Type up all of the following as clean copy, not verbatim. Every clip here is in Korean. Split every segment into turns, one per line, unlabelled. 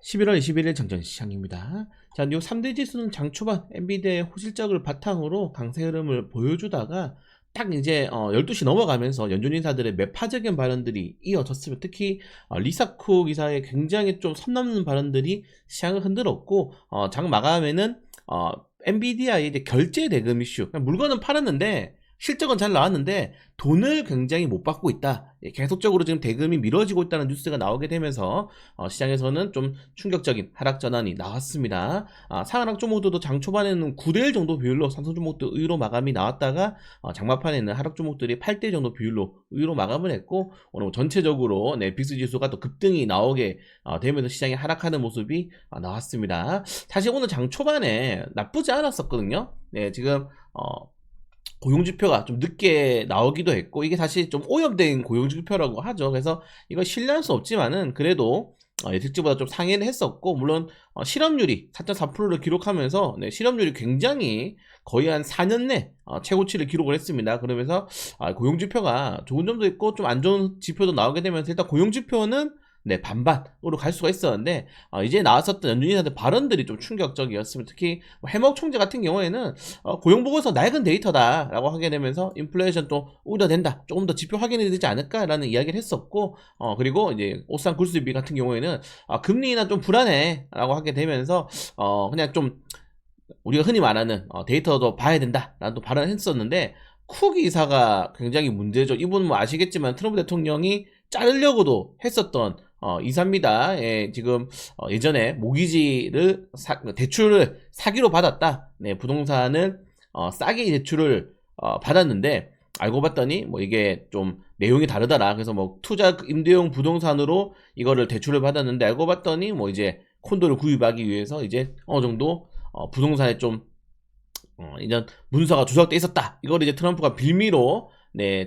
11월 21일 정전시장입니다. 자, 뉴욕 3대 지수는 장 초반 엔비디아의 호실적을 바탕으로 강세 흐름을 보여주다가 딱 이제 12시 넘어가면서 연준 인사들의 매파적인 발언들이 이어졌습니다. 특히 리사 쿡 이사의 굉장히 좀 선 넘는 발언들이 시장을 흔들었고 장 마감에는 엔비디아의 이제 결제 대금 이슈, 물건은 팔았는데 실적은 잘 나왔는데 돈을 굉장히 못 받고 있다. 계속적으로 지금 대금이 미뤄지고 있다는 뉴스가 나오게 되면서 시장에서는 좀 충격적인 하락 전환이 나왔습니다. 상하락 종목들도 장 초반에는 9대1 정도 비율로 상승 종목도 의외로 마감이 나왔다가 장마판에는 하락 종목들이 8대1 정도 비율로 의외로 마감을 했고, 오늘 전체적으로 빅스 지수가 또 급등이 나오게 되면서 시장이 하락하는 모습이 나왔습니다. 사실 오늘 장 초반에 나쁘지 않았었거든요. 네, 지금 고용지표가 좀 늦게 나오기도 했고, 이게 사실 좀 오염된 고용지표라고 하죠. 그래서 이거 신뢰할 수 없지만은 그래도 예측치보다 좀 상회를 했었고, 물론 실업률이 4.4%를 기록하면서 실업률이 굉장히 거의 한 4년 내 최고치를 기록을 했습니다. 그러면서 고용지표가 좋은 점도 있고 좀 안 좋은 지표도 나오게 되면서 일단 고용지표는 반반으로 갈 수가 있었는데, 이제 나왔었던 연준 인사들 발언들이 좀 충격적이었습니다. 특히 해먹 총재 같은 경우에는 고용보고서 낡은 데이터다라고 하게 되면서 인플레이션 또 우려된다, 조금 더 지표 확인이 되지 않을까라는 이야기를 했었고, 그리고 이제 오산 굴스비 같은 경우에는 금리 인하 좀 불안해라고 하게 되면서 그냥 좀 우리가 흔히 말하는 데이터도 봐야 된다라는 또 발언을 했었는데, 쿡 이사가 굉장히 문제죠. 이분 뭐 아시겠지만 트럼프 대통령이 자르려고도 했었던 이사입니다. 예, 지금 예전에 모기지를 대출을 사기로 받았다. 네, 부동산을 싸게 대출을 받았는데 알고 봤더니 뭐 이게 좀 내용이 다르더라. 그래서 뭐 투자 임대용 부동산으로 이거를 대출을 받았는데 알고 봤더니 뭐 이제 콘도를 구입하기 위해서 이제 어느 정도 부동산에 좀 이런 문서가 조작돼 있었다. 이걸 이제 트럼프가 빌미로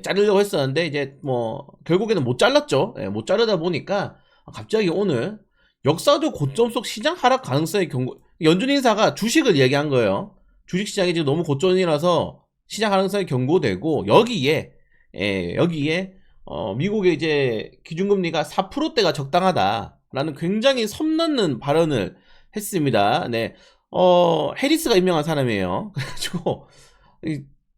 자르려고 했었는데 이제 뭐 결국에는 못 잘랐죠. 못 자르다 보니까 갑자기 오늘 역사적 고점 속 시장 하락 가능성의 경고, 연준 인사가 주식을 얘기한 거예요. 주식 시장이 지금 너무 고점이라서 시장 가능성이 경고되고, 여기에 미국의 이제 기준금리가 4%대가 적당하다라는 굉장히 섬나는 발언을 했습니다. 네. 해리스가 임명한 사람이에요. 그래가지고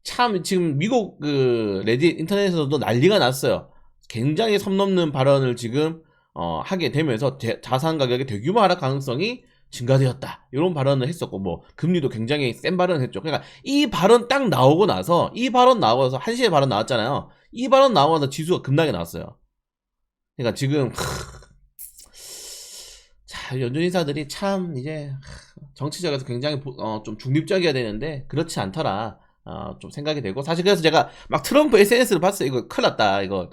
참 지금 미국 레딧 인터넷에서도 난리가 났어요. 굉장히 섬 넘는 발언을 지금 하게 되면서 자산 가격의 대규모 하락 가능성이 증가되었다, 이런 발언을 했었고, 뭐 금리도 굉장히 센 발언을 했죠. 그러니까 이 발언 딱 나오고 나서, 이 발언 나와서 1시에 발언 나왔잖아요. 이 발언 나오고 나서 지수가 급락이 나왔어요. 그러니까 지금 자, 연준 인사들이 참 이제 정치적에서 굉장히 좀 중립적이어야 되는데 그렇지 않더라 좀 생각이 되고, 사실 그래서 제가 막 트럼프 SNS를 봤어요. 이거 큰일 났다, 이거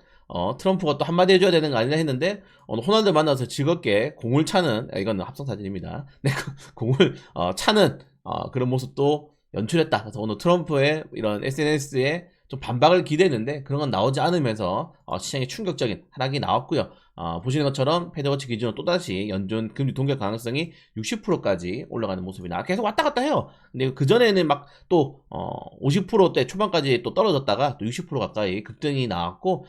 트럼프가 또 한마디 해줘야 되는 거 아니냐 했는데, 오늘 호날두 만나서 즐겁게 공을 차는, 이건 합성 사진입니다. 네, 공을 차는 그런 모습도 연출했다. 그래서 오늘 트럼프의 이런 SNS에 좀 반박을 기대했는데 그런 건 나오지 않으면서 시장에 충격적인 하락이 나왔고요. 보시는 것처럼 패드워치 기준으로 또다시 연준 금리 동결 가능성이 60%까지 올라가는 모습이 계속 왔다 갔다 해요. 근데 그전에는 막 또 50%대 초반까지 또 떨어졌다가 또 60% 가까이 급등이 나왔고,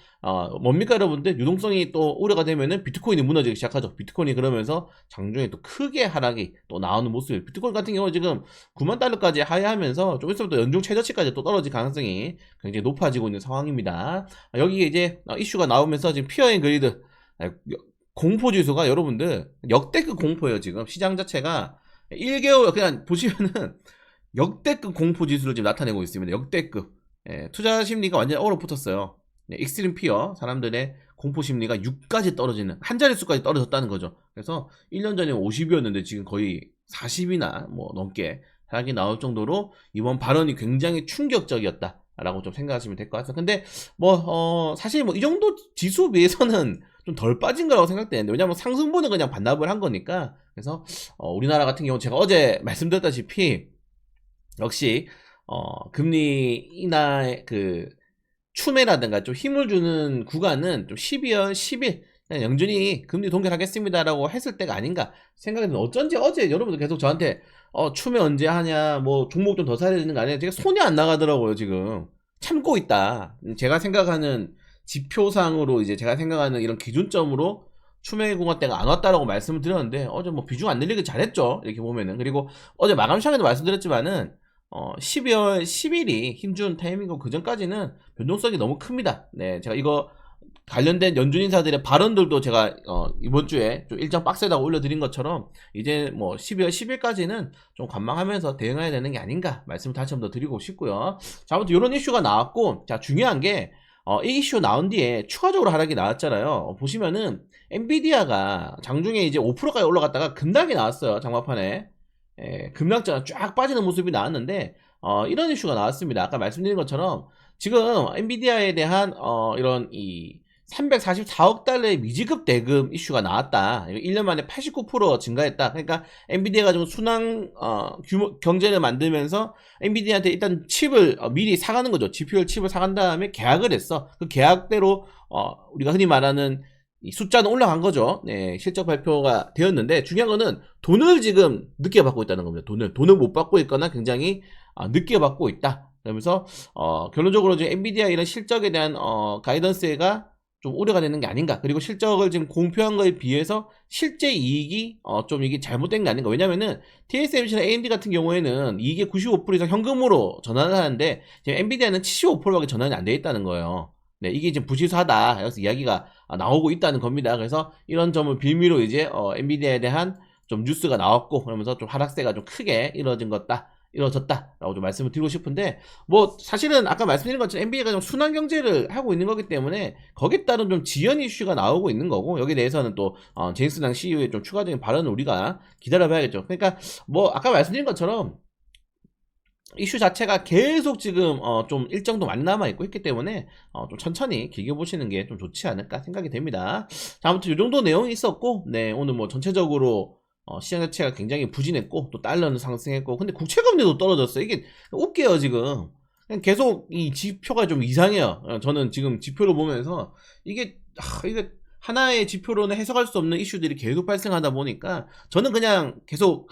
뭡니까 여러분들, 유동성이 또 우려가 되면은 비트코인이 무너지기 시작하죠. 비트코인이 그러면서 장중에 또 크게 하락이 또 나오는 모습. 비트코인 같은 경우 지금 9만 달러까지 하회하면서 좀 있으면 또 연중 최저치까지 또 떨어질 가능성이 굉장히 높아지고 있는 상황입니다. 여기에 이제 이슈가 나오면서 지금 피어 앤 그리드 공포지수가 여러분들 역대급 공포예요. 지금 시장 자체가 1개월 그냥 보시면은 역대급 공포지수를 지금 나타내고 있습니다. 역대급. 투자 심리가 완전히 얼어붙었어요. 익스트림 피어, 사람들의 공포 심리가 6까지 떨어지는, 한 자릿수까지 떨어졌다는 거죠. 그래서 1년 전에 50이었는데 지금 거의 40이나 뭐 넘게 하락이 나올 정도로 이번 발언이 굉장히 충격적이었다 라고 좀 생각하시면 될 것 같아요. 근데 뭐 사실 뭐 이 정도 지수 비해서는 좀 덜 빠진 거라고 생각되는데, 왜냐면 상승분은 그냥 반납을 한 거니까. 그래서 우리나라 같은 경우 제가 어제 말씀드렸다시피 역시 금리 인하의 추매라든가 좀 힘을 주는 구간은 좀 12월 10일 그냥 연준이 금리 동결하겠습니다라고 했을 때가 아닌가 생각이 드는데, 어쩐지 어제 여러분들 계속 저한테 추매 언제 하냐, 뭐 종목 좀 더 사야 되는 거 아니야, 제가 손이 안 나가더라고요. 지금 참고 있다. 제가 생각하는 지표상으로, 이제 제가 생각하는 이런 기준점으로 추매공화대가 안 왔다라고 말씀을 드렸는데 어제 뭐 비중 안 늘리기 잘했죠. 이렇게 보면은. 그리고 어제 마감 시장에도 말씀드렸지만은 12월 10일이 힘준 타이밍이고 그 전까지는 변동성이 너무 큽니다. 네, 제가 이거 관련된 연준 인사들의 발언들도 제가 이번 주에 좀 일정 빡세다고 올려드린 것처럼 이제 뭐 12월 10일까지는 좀 관망하면서 대응해야 되는 게 아닌가 말씀을 다시 한번 더 드리고 싶고요. 자, 아무튼 이런 이슈가 나왔고, 자, 중요한 게 이 이슈 나온 뒤에 추가적으로 하락이 나왔잖아요. 보시면은 엔비디아가 장중에 이제 5%까지 올라갔다가 급락이 나왔어요. 장마판에. 급락자가 쫙 빠지는 모습이 나왔는데 이런 이슈가 나왔습니다. 아까 말씀드린 것처럼 지금 엔비디아에 대한 이런 이 344억 달러의 미지급 대금 이슈가 나왔다. 1년 만에 89% 증가했다. 그러니까 엔비디아가 좀 순환 규모 경제를 만들면서 엔비디아한테 일단 칩을 미리 사가는 거죠. GPU 칩을 사간 다음에 계약을 했어. 그 계약대로 우리가 흔히 말하는 이 숫자는 올라간 거죠. 네, 실적 발표가 되었는데 중요한 거는 돈을 지금 늦게 받고 있다는 겁니다. 돈을 못 받고 있거나 굉장히 늦게 받고 있다. 그러면서 결론적으로 지금 엔비디아 이런 실적에 대한 가이던스가 좀 우려가 되는 게 아닌가. 그리고 실적을 지금 공표한 거에 비해서 실제 이익이 좀 이게 잘못된 게 아닌가. 왜냐면은 TSMC나 AMD 같은 경우에는 이익의 95% 이상 현금으로 전환을 하는데 지금 엔비디아는 75%밖에 전환이 안 돼 있다는 거예요. 네, 이게 지금 부실하다. 그래서 이야기가 나오고 있다는 겁니다. 그래서 이런 점을 빌미로 이제 엔비디아에 대한 좀 뉴스가 나왔고, 그러면서 좀 하락세가 좀 크게 이루어졌다라고 좀 말씀을 드리고 싶은데, 뭐 사실은 아까 말씀드린 것처럼 엔비디아가 좀 순환 경제를 하고 있는 거기 때문에 거기에 따른 좀 지연 이슈가 나오고 있는 거고, 여기에 대해서는 또 제임스 양 CEO의 좀 추가적인 발언을 우리가 기다려봐야겠죠. 그러니까 뭐 아까 말씀드린 것처럼 이슈 자체가 계속 지금 좀 일정도 많이 남아있고 했기 때문에 좀 천천히 길게 보시는 게 좀 좋지 않을까 생각이 됩니다. 자, 아무튼 이 정도 내용이 있었고, 네, 오늘 뭐 전체적으로 시장 자체가 굉장히 부진했고 또 달러는 상승했고, 근데 국채금리도 떨어졌어요. 이게 웃겨요. 지금 그냥 계속 이 지표가 좀 이상해요. 저는 지금 지표를 보면서 이게 하나의 지표로는 해석할 수 없는 이슈들이 계속 발생하다 보니까 저는 그냥 계속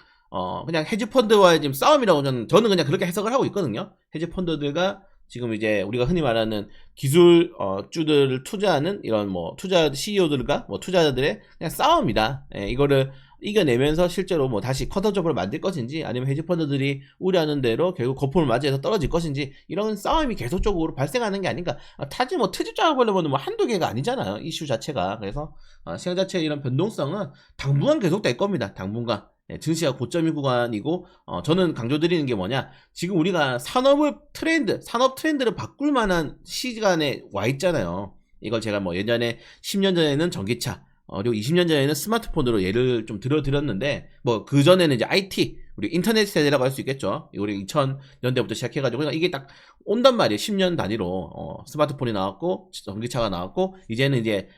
그냥 헤지펀드와의 지금 싸움이라고 저는 그냥 그렇게 해석을 하고 있거든요. 헤지펀드들과 지금 이제 우리가 흔히 말하는 기술 주들을 투자하는 이런 뭐 투자 CEO들과 뭐 투자자들의 그냥 싸움이다. 이거를 이겨내면서 실제로 뭐 다시 컷오프를 만들 것인지, 아니면 헤지펀드들이 우려하는 대로 결국 거품을 맞이해서 떨어질 것인지, 이런 싸움이 계속적으로 발생하는 게 아닌가. 타지 뭐 트집 잡아보려면 뭐 한두 개가 아니잖아요, 이슈 자체가. 그래서 시장 자체의 이런 변동성은 당분간 계속될 겁니다. 당분간. 증시가 고점인 구간이고, 저는 강조드리는 게 뭐냐, 지금 우리가 산업 트렌드를 바꿀 만한 시간에 와 있잖아요. 이걸 제가 뭐 예전에 10년 전에는 전기차, 그리고 20년 전에는 스마트폰으로 예를 좀 들어드렸는데, 뭐 그 전에는 이제 IT, 우리 인터넷 세대라고 할 수 있겠죠. 우리 2000년대부터 시작해가지고, 그러니까 이게 딱 온단 말이에요. 10년 단위로 스마트폰이 나왔고 전기차가 나왔고, 이제는 이제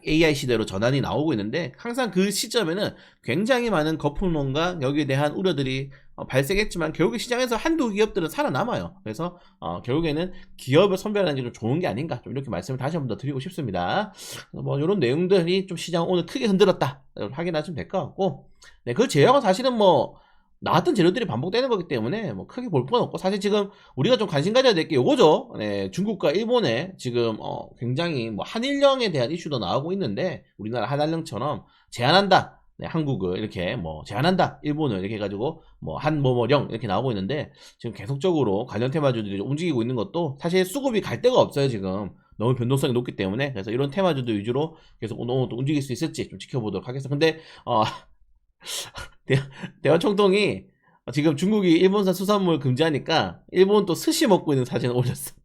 AI 시대로 전환이 나오고 있는데, 항상 그 시점에는 굉장히 많은 거품론과 여기에 대한 우려들이 발생했지만 결국에 시장에서 한두 기업들은 살아남아요. 그래서 결국에는 기업을 선별하는 게 좀 좋은 게 아닌가, 좀 이렇게 말씀을 다시 한번 더 드리고 싶습니다. 뭐 이런 내용들이 좀 시장 오늘 크게 흔들었다 확인하시면 될 것 같고, 네, 그 제약은 사실은 뭐 나왔던 재료들이 반복되는 거기 때문에 뭐 크게 볼 건 없고, 사실 지금 우리가 좀 관심 가져야 될 게 요거죠. 네, 중국과 일본에 지금 굉장히 뭐 한일령에 대한 이슈도 나오고 있는데, 우리나라 한일령처럼 제한한다, 네, 한국을 이렇게 뭐 제한한다, 일본을 이렇게 해가지고 뭐 한뭐뭐령 이렇게 나오고 있는데, 지금 계속적으로 관련 테마주들이 움직이고 있는 것도 사실 수급이 갈 데가 없어요. 지금 너무 변동성이 높기 때문에. 그래서 이런 테마주들 위주로 계속 오늘 또 움직일 수 있을지 좀 지켜보도록 하겠습니다. 근데 대화총통이 지금 중국이 일본산 수산물 금지하니까 일본 또 스시 먹고 있는 사진을 올렸어.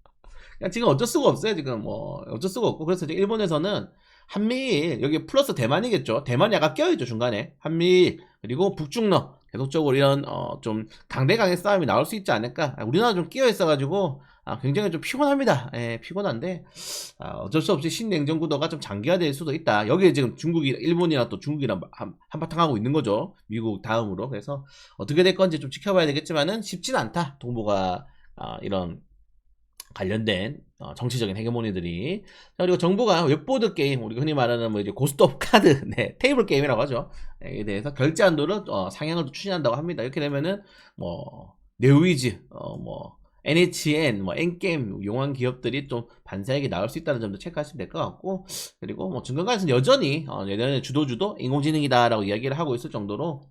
그냥 지금 어쩔 수가 없어요. 지금 뭐 어쩔 수가 없고, 그래서 지금 일본에서는 한미일, 여기 플러스 대만이겠죠. 대만이 약간 껴있죠 중간에. 한미일 그리고 북중러 계속적으로 이런 좀 강대강의 싸움이 나올 수 있지 않을까. 우리나라 좀 끼어 있어가지고 굉장히 좀 피곤합니다. 피곤한데 어쩔 수 없이 신냉전 구도가 좀 장기화될 수도 있다. 여기에 지금 중국이, 일본이랑 또 중국이랑 한바탕 하고 있는 거죠. 미국 다음으로. 그래서 어떻게 될 건지 좀 지켜봐야 되겠지만은 쉽진 않다. 동북아 이런 관련된 정치적인 헤게모니들이. 그리고 정부가 웹보드 게임, 우리가 흔히 말하는 뭐 이제 고스트 오브 카드, 네, 테이블 게임이라고 하죠. 에 대해서 결제 한도를 상향을 추진한다고 합니다. 이렇게 되면은 뭐 네오위즈, 뭐 NHN, 뭐 엔게임 용한 기업들이 좀 반사익이 나올 수 있다는 점도 체크하시면 될 것 같고, 그리고 뭐 증권가에서는 여전히 예전에 주도주도 인공지능이다라고 이야기를 하고 있을 정도로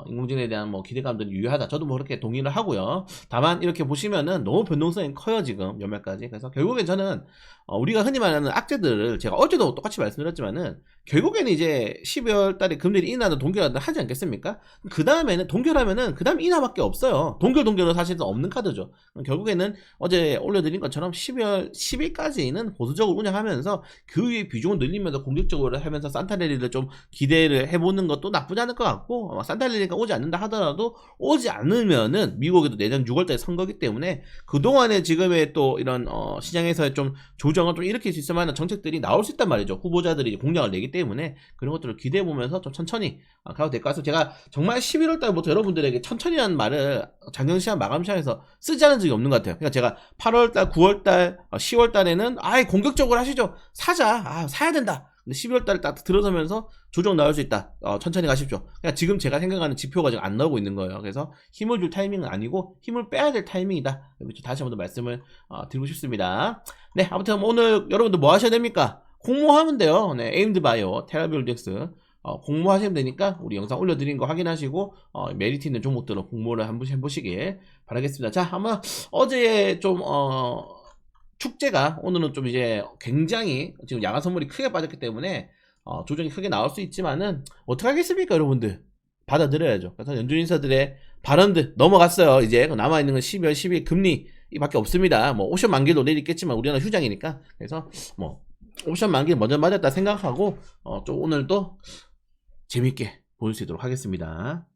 인공지능에 대한 뭐 기대감들이 유효하다. 저도 뭐 그렇게 동의를 하고요. 다만 이렇게 보시면은 너무 변동성이 커요, 지금 몇몇까지. 그래서 결국엔 저는 우리가 흔히 말하는 악재들을 제가 어제도 똑같이 말씀드렸지만은 결국에는 이제 12월 달에 금리를 인하는 동결을 하지 않겠습니까? 그 다음에는 동결하면은 그 다음 인하밖에 없어요. 동결은 사실은 없는 카드죠. 결국에는 어제 올려드린 것처럼 12월 10일까지는 보수적으로 운영하면서 그 위에 비중을 늘리면서 공격적으로 하면서 산타랠리를 좀 기대를 해보는 것도 나쁘지 않을 것 같고, 산타랠리가 오지 않는다 하더라도 오지 않으면은 미국에도 내년 6월달에 선거기 때문에 그동안에 지금의 또 이런 시장에서의 좀 조정을 좀 일으킬 수 있을 만한 정책들이 나올 수 있단 말이죠. 후보자들이 공약을 내기 때문에 그런 것들을 기대해 보면서 좀 천천히 가도 될 것 같아서, 제가 정말 11월 달부터 여러분들에게 천천히라는 말을 작년 시장 마감 시장에서 쓰지 않은 적이 없는 것 같아요. 그러니까 제가 8월 달, 9월 달, 10월 달에는 아예 공격적으로 하시죠. 사자. 사야 된다. 근데 12월 달에 딱 들어서면서 조정 나올 수 있다. 천천히 가십시오. 그러니까 지금 제가 생각하는 지표가 지금 안 나오고 있는 거예요. 그래서 힘을 줄 타이밍은 아니고 힘을 빼야 될 타이밍이다. 다시 한번 더 말씀을 드리고 싶습니다. 네, 아무튼 오늘 여러분들 뭐 하셔야 됩니까? 공모하면 돼요. 네, 에임드바이오, 테라빌딩스 공모하시면 되니까 우리 영상 올려드린 거 확인하시고 메리트 있는 종목들로 공모를 한번 해보시길 바라겠습니다. 자, 아마 어제 좀 축제가 오늘은 좀 이제 굉장히 지금 야간 선물이 크게 빠졌기 때문에 조정이 크게 나올 수 있지만은 어떡하겠습니까, 여러분들? 받아들여야죠. 그래서 연준 인사들의 발언들 넘어갔어요. 이제 남아있는 건 12월 10일 금리 이밖에 없습니다. 뭐 옵션 만기도 내일 있겠지만 우리나라 휴장이니까, 그래서 뭐 옵션 만기 먼저 맞았다 생각하고 좀 오늘도 재밌게 볼 수 있도록 하겠습니다.